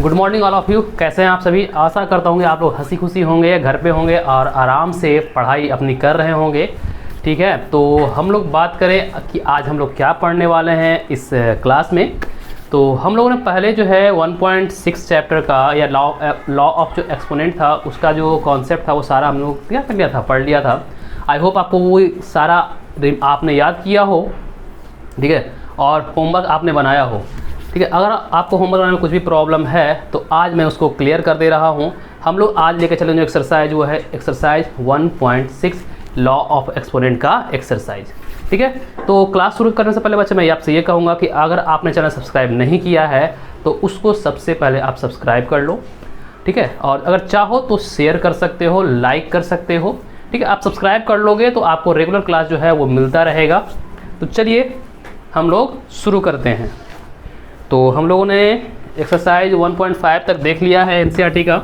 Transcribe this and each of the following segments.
Good morning all of you. कैसे हैं आप सभी? आशा करता हूँ कि आप लोग हंसी खुशी होंगे, घर पे होंगे और आराम से पढ़ाई अपनी कर रहे होंगे। ठीक है, तो हम लोग बात करें कि आज हम लोग क्या पढ़ने वाले हैं इस क्लास में। तो हम लोगों ने पहले जो है 1.6 चैप्टर का या लॉ ऑफ जो एक्सपोनेंट था उसका जो कॉन्सेप्ट था वो सारा हम लोग क्या कर लिया था, पढ़ लिया था। आई होप आपको वो सारा आपने याद किया हो, ठीक है, और होमवर्क आपने बनाया हो। ठीक है, अगर आपको होमवर्क बनाने में कुछ भी प्रॉब्लम है तो आज मैं उसको क्लियर कर दे रहा हूँ। हम लोग आज लेके चलेंगे एक्सरसाइज, वो है एक्सरसाइज 1.6 लॉ ऑफ एक्सपोनेंट का एक्सरसाइज। ठीक है, तो क्लास शुरू करने से पहले बच्चे मैं आपसे ये कहूँगा कि अगर आपने चैनल सब्सक्राइब नहीं किया है तो उसको सबसे पहले आप सब्सक्राइब कर लो। ठीक है, और अगर चाहो तो शेयर कर सकते हो, लाइक कर सकते हो। ठीक है, आप सब्सक्राइब कर लोगे तो आपको रेगुलर क्लास जो है वो मिलता रहेगा। तो चलिए हम लोग शुरू करते हैं। तो हम लोगों ने एक्सरसाइज 1.5 तक देख लिया है एनसीईआरटी का।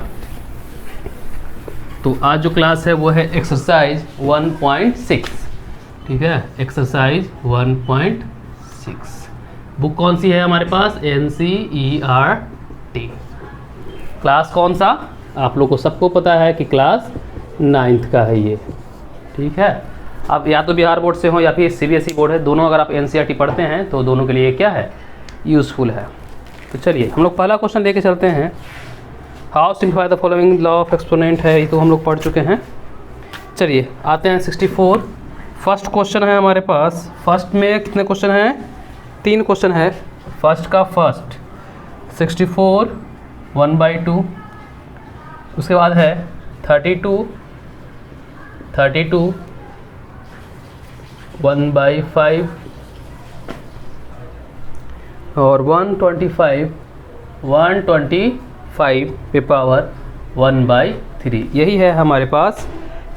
तो आज जो क्लास है वो है एक्सरसाइज 1.6। ठीक है, एक्सरसाइज 1.6। बुक कौन सी है हमारे पास? एनसीईआरटी। क्लास कौन सा? आप लोग को सबको पता है कि क्लास 9th का है ये। ठीक है, आप या तो बिहार बोर्ड से हो या फिर सीबीएसई बोर्ड है, दोनों अगर आप एनसीईआरटी पढ़ते हैं तो दोनों के लिए क्या है, यूज़फुल है। तो चलिए हम लोग पहला क्वेश्चन लेके चलते हैं। How simplify the following law of exponent है, ये तो हम लोग पढ़ चुके हैं। चलिए आते हैं 64। फर्स्ट क्वेश्चन है हमारे पास। फर्स्ट में कितने क्वेश्चन हैं? 3 क्वेश्चन है। फर्स्ट का फर्स्ट 64 1/2, उसके बाद है 32 1/5 और 125 पे पावर 1/3। यही है हमारे पास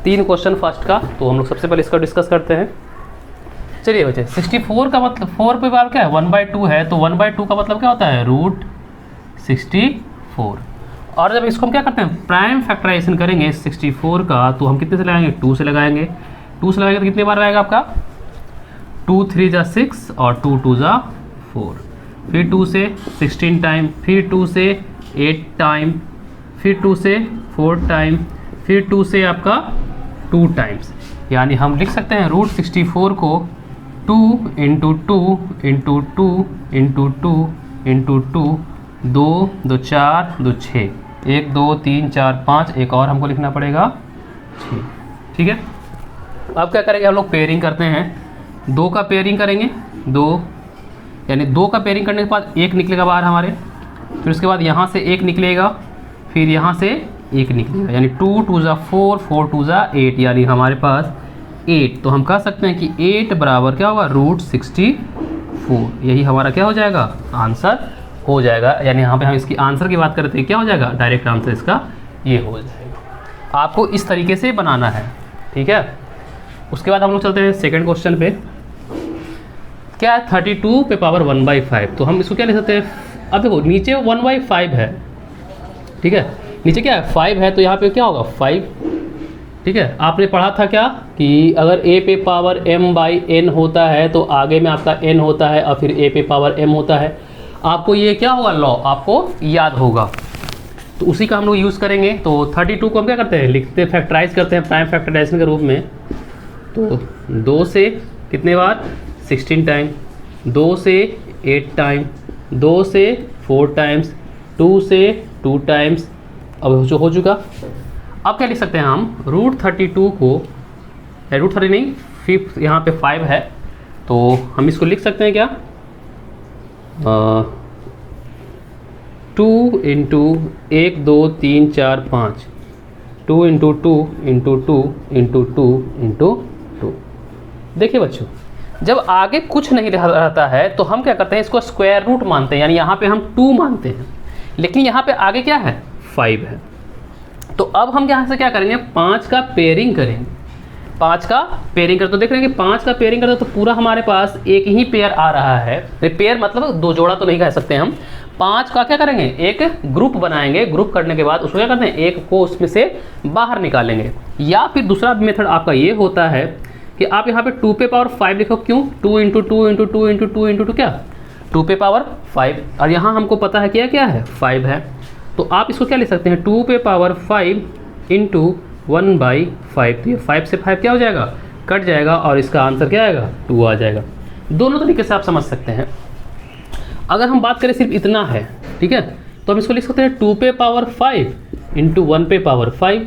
3 क्वेश्चन फर्स्ट का। तो हम लोग सबसे पहले इसका डिस्कस करते हैं। चलिए बच्चे, 64 का मतलब 4 पे पावर क्या है? 1/2 है। तो 1/2 का मतलब क्या होता है? √64। और जब इसको हम क्या करते हैं, प्राइम फैक्टराइजेशन करेंगे 64 का, तो हम कितने से लगाएंगे? 2 से लगाएंगे। 2 से लगाएंगे तो कितने बार आएगा आपका? 2 3 जा 6 और 2 2 जा 4। फिर 2 से 16 टाइम, फिर 2 से 8 टाइम, फिर 2 से 4 टाइम, फिर 2 से आपका 2 टाइम्स। यानी हम लिख सकते हैं √64 को 2 × 2 × 2 × 2 × 2 2 2 4 2 6 1 2 3 4 5, एक और हमको लिखना पड़ेगा 6। ठीक है, अब क्या करेंगे हम लोग? पेयरिंग करते हैं। 2 का पेयरिंग करेंगे, 2 यानी 2 का पेयरिंग करने के बाद 1 निकलेगा बाहर हमारे। फिर उसके बाद यहाँ से 1 निकलेगा, फिर यहाँ से 1 निकलेगा, यानी 2 2 जा 4 4 2 जा 8, यानी हमारे पास 8। तो हम कह सकते हैं कि 8 बराबर क्या होगा? √64। यही हमारा क्या हो जाएगा? आंसर हो जाएगा। यानी यहाँ पे हम इसकी आंसर की बात करते हैं, क्या हो जाएगा? डायरेक्ट आंसर इसका ये हो जाएगा। आपको इस तरीके से बनाना है। ठीक है, उसके बाद हम लोग चलते हैं सेकंड क्वेश्चन पे। क्या है? 32 पे पावर 1/5। तो हम इसको क्या लिख सकते हैं? अब देखो नीचे 1/5 है। ठीक है, नीचे क्या है? 5 है, तो यहाँ पे क्या होगा? 5। ठीक है, आपने पढ़ा था क्या कि अगर a पे पावर m/n होता है तो आगे में आपका n होता है और फिर a पे पावर m होता है। आपको ये क्या होगा? लॉ आपको याद होगा। तो उसी का हम लोग यूज़ करेंगे। तो 32 को हम क्या करते हैं? लिखते फैक्टराइज करते हैं प्राइम फैक्टराइजेशन के रूप में। तो 2 से कितने बार? 16 टाइम, 2 से 8 टाइम, 2 से 4 टाइम्स, 2 से 2 टाइम्स। अब जो हो चुका, अब क्या लिख सकते हैं हम? √32 को, √30 नहीं, 5 यहाँ पे 5 है, तो हम इसको लिख सकते हैं क्या? 2 × 1 2 3 4 5, 2 × 2 × 2 × 2 × 2। देखिए बच्चों, जब आगे कुछ नहीं रहता है तो हम क्या करते हैं? इसको स्क्वायर रूट मानते हैं, यानी यहाँ पे हम 2 मानते हैं, लेकिन यहाँ पे आगे क्या है? 5 है। तो अब हम यहाँ से क्या करेंगे? 5 का पेयरिंग करेंगे। 5 का पेयरिंग करते तो देख रहे हैं कि 5 का पेयरिंग करते तो पूरा हमारे पास एक ही पेयर आ रहा है। पेयर मतलब 2 जोड़ा तो नहीं कह सकते हम। 5 का क्या करेंगे? एक ग्रुप बनाएंगे। ग्रुप करने के बाद उसको क्या करते हैं? एक को उसमें से बाहर निकालेंगे। या फिर दूसरा मेथड आपका ये होता है कि आप यहाँ पे 2 पे पावर 5 लिखो। क्यों? 2 × 2 × 2 × 2 × 2 क्या? 2 पे पावर 5। और यहाँ हमको पता है क्या क्या है? 5 है। तो आप इसको क्या लिख सकते हैं, 2 पे पावर 5 इंटू 1/5। तो ये 5 से 5 क्या हो जाएगा, कट जाएगा और इसका आंसर क्या आएगा, 2 आ जाएगा। दोनों तरीके से आप समझ सकते हैं। अगर हम बात करें सिर्फ इतना है, ठीक है, तो हम इसको लिख सकते हैं 2 पे पावर 5 इंटू 1 पे पावर 5।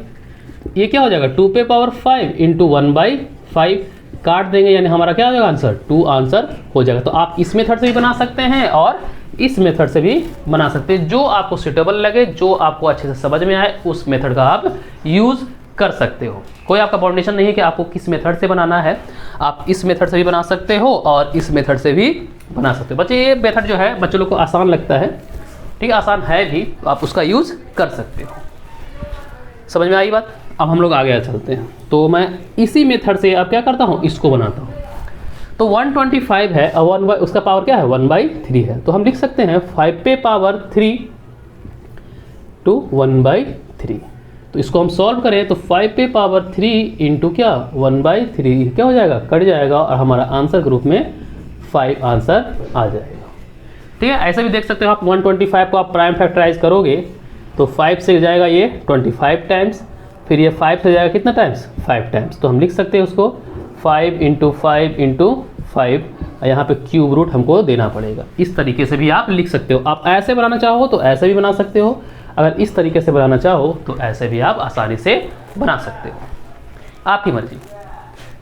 ये क्या हो जाएगा, 2 पे पावर 5 इंटू 1/5 काट देंगे, यानी हमारा क्या हो जाएगा आंसर, 2 आंसर हो जाएगा। तो आप इस मेथड से भी बना सकते हैं और इस मेथड से भी बना सकते हैं, जो आपको सुटेबल लगे, जो आपको अच्छे से समझ में आए, उस मेथड का आप यूज़ कर सकते हो। कोई आपका बाउंडेशन नहीं है कि आपको किस मेथड से बनाना है, आप इस मेथड से भी बना सकते हो और इस मेथड से भी बना सकते हो। बच्चे ये मेथड जो है बच्चों लोग को आसान लगता है, ठीक है, आसान है भी, तो आप उसका यूज़ कर सकते हो। समझ में आई बात। अब हम लोग आगे चलते हैं। तो मैं इसी मेथड से अब क्या करता हूँ, इसको बनाता हूँ। तो 125 है और उसका पावर क्या है, 1/3 है। तो हम लिख सकते हैं 5 पे पावर 3 टू 1/3। तो इसको हम सॉल्व करें तो 5 पे पावर 3 इंटू क्या, 1/3 क्या हो जाएगा, कट जाएगा और हमारा आंसर ग्रुप में 5 आंसर आ जाएगा। ठीक है, ऐसे भी देख सकते हो आप। 125 को आप प्राइम फैक्टराइज करोगे तो 5 से जाएगा ये 25 टाइम्स, फिर ये 5 से जाएगा कितना टाइम्स, 5 टाइम्स। तो हम लिख सकते हैं उसको 5 इंटू 5 इंटू 5, यहाँ पे क्यूब रूट हमको देना पड़ेगा। इस तरीके से भी आप लिख सकते हो। आप ऐसे बनाना चाहो तो ऐसे भी बना सकते हो, अगर इस तरीके से बनाना चाहो तो ऐसे भी आप आसानी से बना सकते हो, आपकी मर्जी।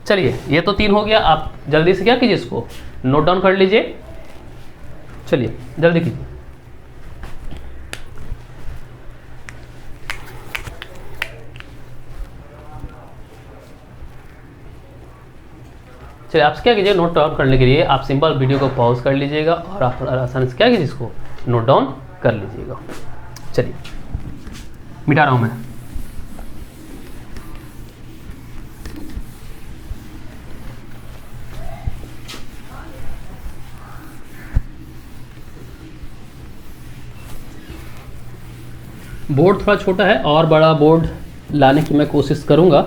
चलिए, ये तो 3 हो गया। आप जल्दी से क्या कीजिए, इसको नोट डाउन कर लीजिए। चलिए जल्दी कीजिए। चलिए, आप क्या कीजिए, नोट डाउन करने के लिए आप सिंपल वीडियो को पॉज कर लीजिएगा और आप आसानी से क्या कीजिए, इसको नोट डाउन कर लीजिएगा। चलिए मिटा रहा हूं मैं। बोर्ड थोड़ा छोटा है और बड़ा बोर्ड लाने की मैं कोशिश करूंगा,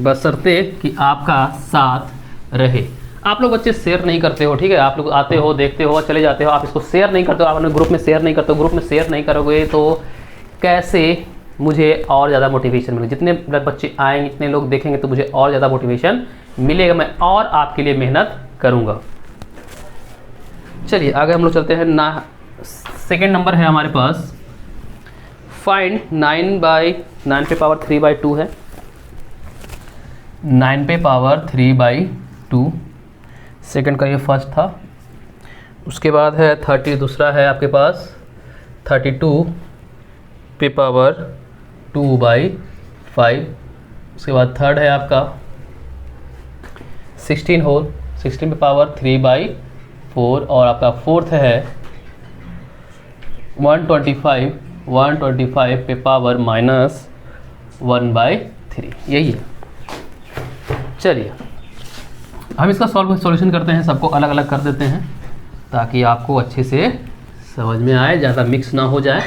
बशर्ते कि आपका साथ रहे। आप लोग बच्चे शेयर नहीं करते हो, ठीक है, आप लोग आते हो, देखते हो, चले जाते हो, आप इसको शेयर नहीं करते हो, आप अपने ग्रुप में शेयर नहीं करते हो। ग्रुप में शेयर नहीं करोगे तो कैसे मुझे और ज़्यादा मोटिवेशन मिलेगा। जितने बच्चे आएंगे, इतने लोग देखेंगे तो मुझे और ज़्यादा मोटिवेशन मिलेगा, मैं और आपके लिए मेहनत करूँगा। चलिए आगे हम लोग चलते हैं ना। सेकेंड नंबर है हमारे पास, फाइंड 9 पे पावर 3/2 है। 9 पे पावर 3/2 सेकंड का ये फर्स्ट था। उसके बाद है 30, दूसरा है आपके पास 32 पे पावर 2/5। उसके बाद थर्ड है आपका 16 पे पावर 3/4 और आपका फोर्थ है 125 पे पावर -1/3। यही है। चलिए हम इसका सॉल्यूशन करते हैं, सबको अलग अलग कर देते हैं ताकि आपको अच्छे से समझ में आए, ज़्यादा मिक्स ना हो जाए।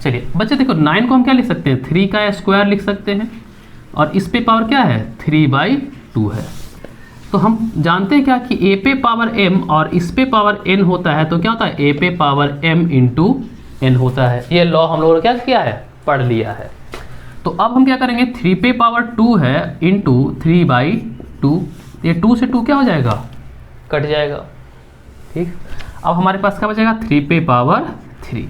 चलिए बच्चे देखो, 9 को हम क्या लिख सकते हैं, 3 का स्क्वायर लिख सकते हैं और इस पे पावर क्या है, 3/2 है। तो हम जानते हैं क्या कि a पे पावर m और इस पे पावर n होता है, तो क्या होता है, a पे पावर m इंटू n होता है। ये लॉ हम लोगों ने क्या किया है, पढ़ लिया है। तो अब हम क्या करेंगे, 3 पे पावर 2 है इंटू 3/2, ये 2 से 2 क्या हो जाएगा, कट जाएगा। ठीक, अब हमारे पास क्या बचेगा, 3 पे पावर 3।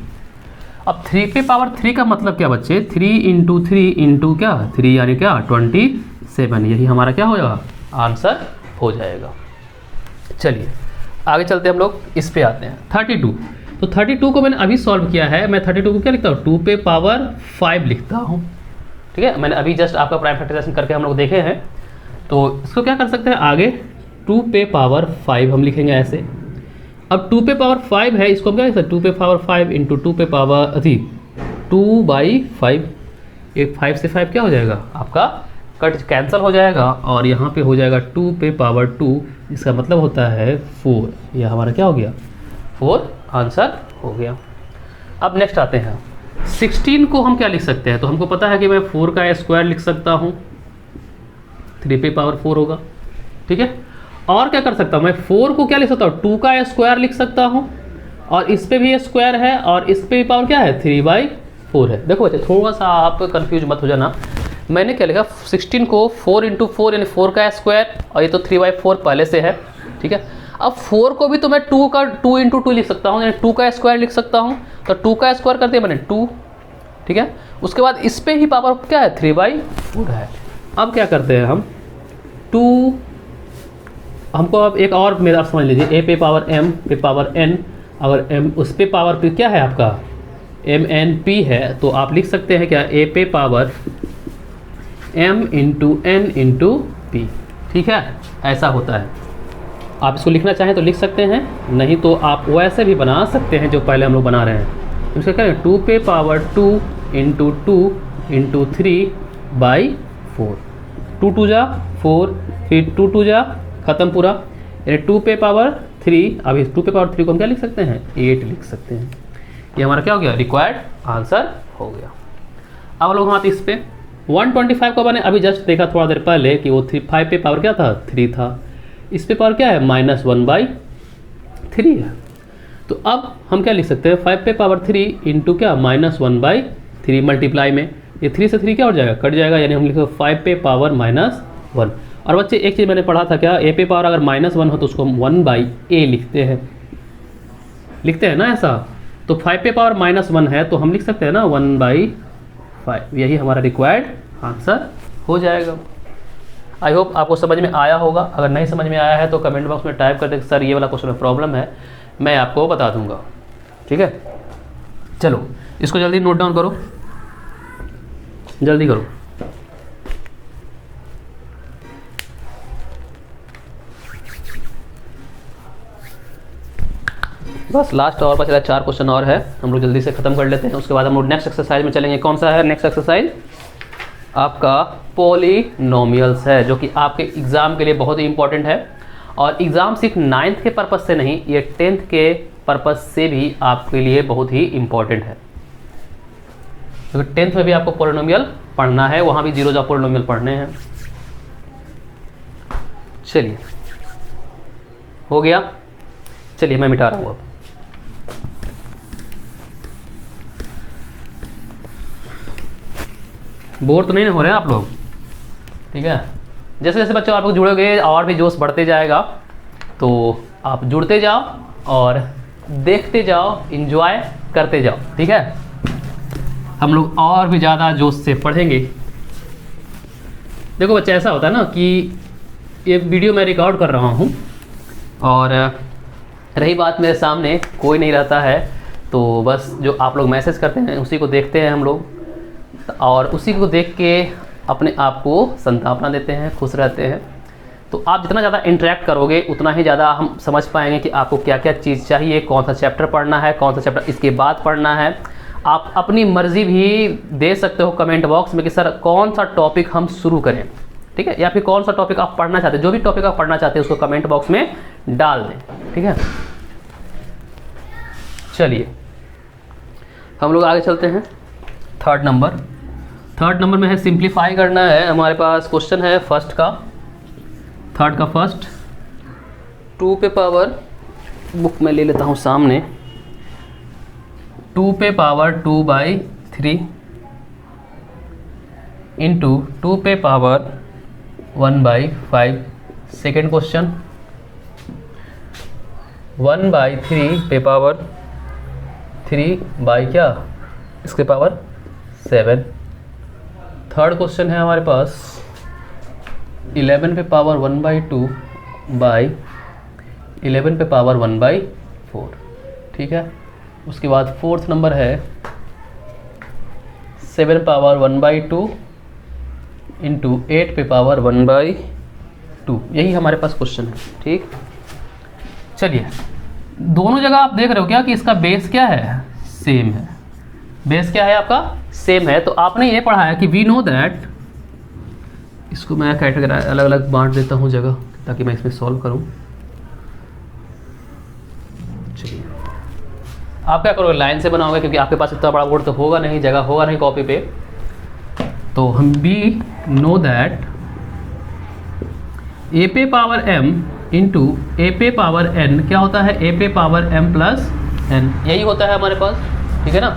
अब 3 पे पावर 3 का मतलब क्या बच्चे, 3 इंटू 3 इंटू क्या, 3 यानी क्या 27, यही हमारा क्या हो जाएगा, आंसर हो जाएगा। चलिए आगे चलते हम लोग, इस पे आते हैं 32। तो 32 को मैंने अभी सॉल्व किया है। मैं 32 को क्या लिखता हूँ, 2 पे पावर 5 लिखता हूँ। ठीक है, मैंने अभी जस्ट आपका प्राइम फैक्टराइजेशन करके हम लोग देखे हैं। तो इसको क्या कर सकते हैं, आगे 2 पे पावर 5 हम लिखेंगे ऐसे। अब 2 पे पावर 5 है, इसको हम क्या लिख सकते हैं, 2 पे पावर 5 इंटू 2 पे पावर 2/5। ये 5 से 5 क्या हो जाएगा, आपका कट कैंसिल हो जाएगा और यहाँ पे हो जाएगा 2 पे पावर 2, इसका मतलब होता है 4। यह हमारा क्या हो गया, 4 आंसर हो गया। अब नेक्स्ट आते हैं, 16 को हम क्या लिख सकते हैं। तो हमको पता है कि मैं 4 का स्क्वायर लिख सकता हूँ, 3 पे पावर 4 होगा। ठीक है, और क्या कर सकता हूँ, मैं 4 को क्या लिख सकता हूँ, 2 का स्क्वायर लिख सकता हूँ और इस पे भी स्क्वायर है और इस पे भी पावर क्या है, 4 है। देखो बच्चे थोड़ा सा आप कंफ्यूज मत हो जाना, मैंने क्या लिखा 16 को 4 इंटू 4 यानी 4 का स्क्वायर, और ये तो 3/4 पहले से है, ठीक है। अब 4 को भी तो मैं 2 इंटू 2 लिख सकता हूँ, यानी 2 का स्क्वायर लिख सकता हूँ, तो 2 का स्क्वायर करते हैं मैंने 2, ठीक है। उसके बाद इस पे ही पावर क्या है 3/4 है। अब क्या करते हैं हम 2, हमको अब एक और मेरा समझ लीजिए, ए पे पावर m पे पावर n, अगर m उस पे पावर पे क्या है आपका mnp है, तो आप लिख सकते हैं क्या a पे power m into n into p, ठीक है। ऐसा होता है, आप इसको लिखना चाहें तो लिख सकते हैं, नहीं तो आप वैसे भी बना सकते हैं जो पहले हम लोग बना रहे हैं। इसका क्या है 2 पे पावर 2 इंटू 2 इंटू 3/4, 2 2 जा 4, फिर 2 2 जा खत्म पूरा, यानी 2 पे पावर 3, अब इस 2 पे पावर 3 को हम क्या लिख सकते हैं 8 लिख सकते हैं। ये हमारा क्या हो गया रिक्वायर्ड आंसर हो गया। अब लोग आते इस पे 125 को मैंने अभी जस्ट देखा थोड़ा देर पहले कि वो 5 पे पावर क्या था 3 था, इस पे पावर क्या है -1/3 है। तो अब हम क्या लिख सकते हैं 5 पे पावर 3 इंटू क्या -1/3 मल्टीप्लाई में, ये 3 से 3 क्या हो जाएगा कट जाएगा, यानी हम लिखेंगे 5 पे पावर -1। और बच्चे एक चीज़ मैंने पढ़ा था क्या, ए पे पावर अगर -1 हो तो उसको हम 1/a लिखते हैं ना ऐसा, तो 5 पे पावर -1 है तो हम लिख सकते हैं ना 1/5, यही हमारा रिक्वायर्ड आंसर हो जाएगा। आई होप आपको समझ में आया होगा, अगर नहीं समझ में आया है तो कमेंट बॉक्स में टाइप कर दे सर ये वाला क्वेश्चन में प्रॉब्लम है, मैं आपको बता दूंगा, ठीक है। चलो इसको जल्दी नोट डाउन करो, जल्दी करो। बस लास्ट और बचा 4 क्वेश्चन और है, हम लोग जल्दी से ख़त्म कर लेते हैं, उसके बाद हम लोग नेक्स्ट एक्सरसाइज में चलेंगे। कौन सा है नेक्स्ट एक्सरसाइज आपका पॉलिनोमियल्स है, जो कि आपके एग्ज़ाम के लिए बहुत ही इंपॉर्टेंट है, और एग्ज़ाम सिर्फ 9th के पर्पज़ से नहीं, ये 10th के पर्पज़ से भी आपके लिए बहुत ही इंपॉर्टेंट है, क्योंकि 10th में भी आपको पॉलिनोमियल पढ़ना है, वहाँ भी जीरो जा पॉलिनोमियल पढ़ने हैं। चलिए हो गया, चलिए मैं मिटा रहा हूँ अब। बोर तो नहीं हो रहे हैं आप लोग, ठीक है। जैसे जैसे बच्चों आप लोग जुड़ोगे और भी जोश बढ़ते जाएगा, तो आप जुड़ते जाओ और देखते जाओ, एंजॉय करते जाओ, ठीक है। हम लोग और भी ज़्यादा जोश से पढ़ेंगे। देखो बच्चे ऐसा होता है ना कि ये वीडियो मैं रिकॉर्ड कर रहा हूँ, और रही बात मेरे सामने कोई नहीं रहता है, तो बस जो आप लोग मैसेज करते हैं उसी को देखते हैं हम लोग, और उसी को देख के अपने आप को संतापना देते हैं, खुश रहते हैं। तो आप जितना ज़्यादा इंटरेक्ट करोगे उतना ही ज़्यादा हम समझ पाएंगे कि आपको क्या क्या चीज़ चाहिए, कौन सा चैप्टर पढ़ना है, कौन सा चैप्टर इसके बाद पढ़ना है। आप अपनी मर्ज़ी भी दे सकते हो कमेंट बॉक्स में कि सर कौन सा टॉपिक हम शुरू करें, ठीक है, या फिर कौन सा टॉपिक आप पढ़ना चाहते हैं। जो भी टॉपिक आप पढ़ना चाहते हैं उसको कमेंट बॉक्स में डाल दें, ठीक है। चलिए हम लोग आगे चलते हैं। थर्ड नंबर में है सिंप्लीफाई करना है। हमारे पास क्वेश्चन है फर्स्ट का, थर्ड का फर्स्ट, 2 पे पावर, बुक में ले लेता हूँ सामने, 2 पे पावर 2/3 इंटू 2 पे पावर 1/5। सेकेंड क्वेश्चन 1/3 पे पावर 3 क्या इसके पावर 7। थर्ड क्वेश्चन है हमारे पास 11 पे पावर 1/2/11 पे पावर 1/4, ठीक है। उसके बाद फोर्थ नंबर है 7 पावर 1/2 इंटू 8 पे पावर 1/2। यही हमारे पास क्वेश्चन है, ठीक। चलिए दोनों जगह आप देख रहे हो क्या कि इसका बेस क्या है, सेम है। बेस क्या है आपका, सेम है। तो आपने ये पढ़ा है कि वी नो दैट, इसको मैं कैटेगरी अलग अलग बांट देता हूँ जगह, ताकि मैं इसमें सॉल्व करूँ। चलिए आप क्या करोगे, लाइन से बनाओगे, क्योंकि आपके पास इतना बड़ा बोर्ड तो होगा नहीं, जगह होगा नहीं कॉपी पे। तो हम वी नो दैट ए पे पावर m इंटू ए पे पावर n क्या होता है, ए पे पावर m प्लस n, यही होता है हमारे पास, ठीक है ना।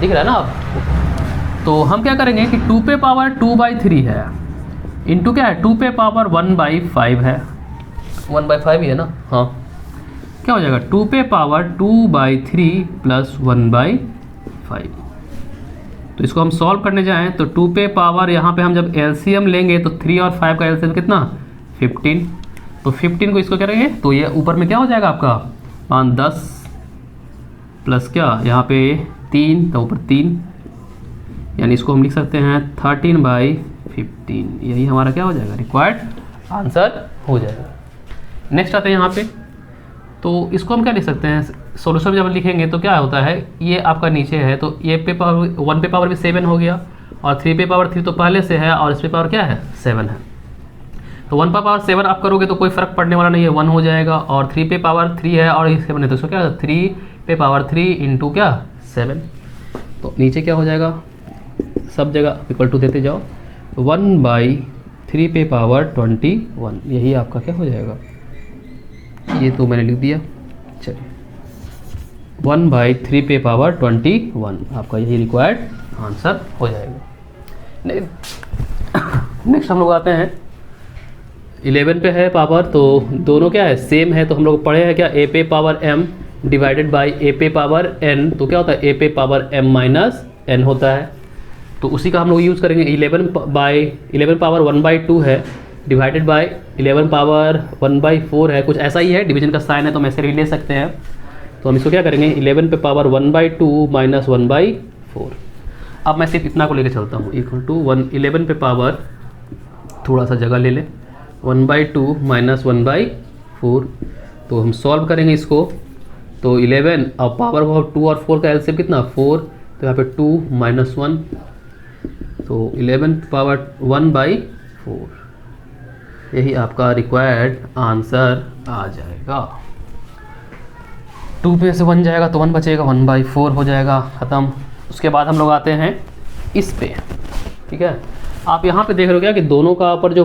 दिख रहा है ना आपको। तो हम क्या करेंगे कि 2 पे पावर 2/3 है इंटू क्या है 2 पे पावर 1/5 है, 1/5 ही है ना, हाँ। क्या हो जाएगा 2 पे पावर 2/3 प्लस 1/5। तो इसको हम सॉल्व करने जाएं तो 2 पे पावर यहाँ पे हम जब एलसीएम लेंगे तो 3 और 5 का एलसीएम कितना 15। तो 15 को इसको करेंगे तो ये ऊपर में क्या हो जाएगा आपका 5 10 प्लस क्या यहाँ पे 3 तो ऊपर 3, यानी इसको हम लिख सकते हैं 13/15। यही हमारा क्या हो जाएगा रिक्वायर्ड आंसर हो जाएगा। नेक्स्ट आते हैं यहाँ पे, तो इसको हम क्या लिख सकते हैं सॉल्यूशन जब लिखेंगे तो क्या होता है, ये आपका नीचे है तो ये पे पावर 1 पे पावर भी 7 हो गया और 3 पे पावर 3 तो पहले से है और इस पे पावर क्या है 7 है। तो 1 पे पावर 7 आप करोगे तो कोई फर्क पड़ने वाला नहीं है, 1 हो जाएगा। और 3 पे पावर 3 है और 7 है तो इसको क्या 3 पे पावर 3 इंटू क्या 7। तो नीचे क्या हो जाएगा सब जगह इक्वल टू देते जाओ, 1/3 पे पावर 21, यही आपका क्या हो जाएगा, ये तो मैंने लिख दिया। चलिए 1/3 पे पावर 21 आपका यही रिक्वायर्ड आंसर हो जाएगा। नेक्स्ट हम लोग आते हैं 11 पे है पावर, तो दोनों क्या है सेम है। तो हम लोग पढ़े हैं क्या a पे power m divided by a पे पावर n, तो क्या होता है a पे पावर m माइनस n होता है। तो उसी का हम लोग यूज़ करेंगे। 11 पावर 1/2 है डिवाइडेड बाई 11 पावर 1/4 है, कुछ ऐसा ही है, डिवीजन का साइन है तो हम ऐसे भी ले सकते हैं। तो हम इसको क्या करेंगे 11 पे पावर 1/2 माइनस 1/4। अब मैं सिर्फ इतना को लेकर चलता हूँ इक्वल टू 11 पे पावर थोड़ा सा जगह ले लें 1/2 माइनस 1/4। तो हम सॉल्व करेंगे इसको, तो 11 अब पावर 2 और 4 का एलसीएम कितना 4, तो यहाँ पे 2 माइनस 1, तो 11 पावर 1/4 यही आपका रिक्वायर्ड आंसर आ जाएगा। 2 पे से 1 जाएगा तो 1 बचेगा, 1/4 हो जाएगा ख़त्म। उसके बाद हम लोग आते हैं इस पे, ठीक है। आप यहाँ पे देख रहे हो क्या कि दोनों का पर जो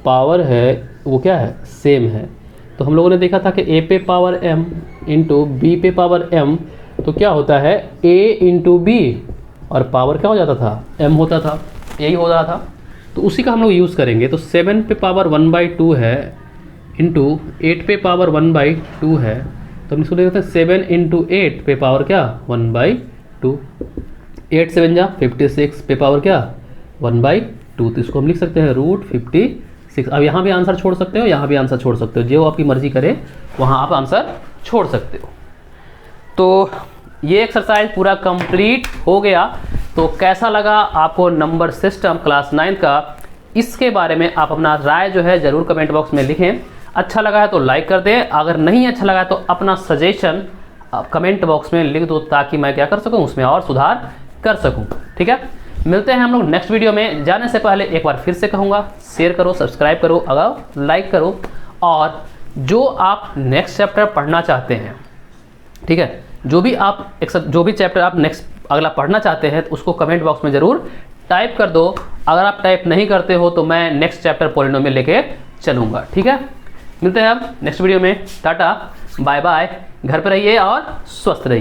पावर है वो क्या है सेम है। तो हम लोगों ने देखा था कि a पे पावर m इंटू b पे पावर m, तो क्या होता है a इंटू बी और पावर क्या हो जाता था m होता था, यही हो रहा था। तो उसी का हम लोग यूज़ करेंगे। तो 7 पे पावर 1/2 है इंटू 8 पे पावर 1/2 है, तो हम इसको देख सकते हैं 7 इंटू 8 पे पावर क्या 1/2, 8 7 जा 56 पे पावर क्या 1/2। तो इसको हम लिख सकते हैं √56। अब यहाँ भी आंसर छोड़ सकते हो, यहाँ भी आंसर छोड़ सकते हो, जो आपकी मर्जी करे वहाँ आप आंसर छोड़ सकते हो। तो ये एक्सरसाइज पूरा कंप्लीट हो गया। तो कैसा लगा आपको नंबर सिस्टम क्लास 9 का, इसके बारे में आप अपना राय जो है ज़रूर कमेंट बॉक्स में लिखें। अच्छा लगा है तो लाइक कर दें, अगर नहीं अच्छा लगा है तो अपना सजेशन कमेंट बॉक्स में लिख दो ताकि मैं क्या कर सकूं उसमें और सुधार कर सकूं। ठीक है, मिलते हैं हम लोग नेक्स्ट वीडियो में। जाने से पहले एक बार फिर से कहूँगा शेयर करो, सब्सक्राइब करो, अगर लाइक करो, और जो आप नेक्स्ट चैप्टर पढ़ना चाहते हैं, ठीक है, जो भी चैप्टर आप नेक्स्ट अगला पढ़ना चाहते हैं तो उसको कमेंट बॉक्स में ज़रूर टाइप कर दो। अगर आप टाइप नहीं करते हो तो मैं नेक्स्ट चैप्टर पॉलिनोमियल लेके चलूँगा। ठीक है, मिलते हैं अब नेक्स्ट वीडियो में। टाटा बाय बाय, घर पे रहिए और स्वस्थ रहिए।